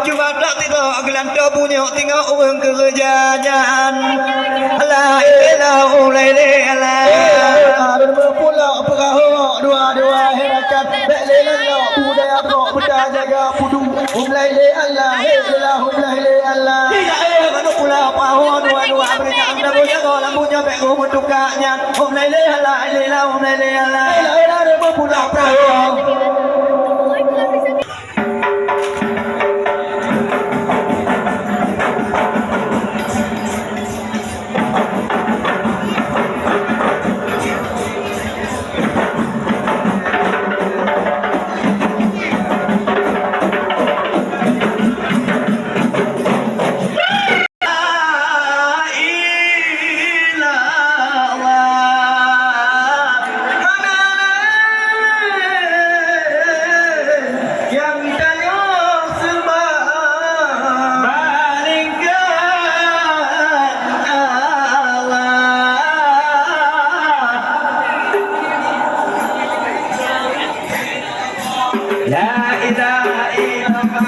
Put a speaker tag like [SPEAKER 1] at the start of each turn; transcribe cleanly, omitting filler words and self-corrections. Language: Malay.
[SPEAKER 1] cuma tak tidak gelantar punya tengok orang kerjaan la ilaha illallah berpula perahu dua-dua herakat belilah budaya kok budaya jaga pudu laile Allah laile Allah tidak berpula perahu dua-dua mereka anda jaga lampunya pegu mutukanya laile Allah laile Allah berpula perahu La ilaha illallah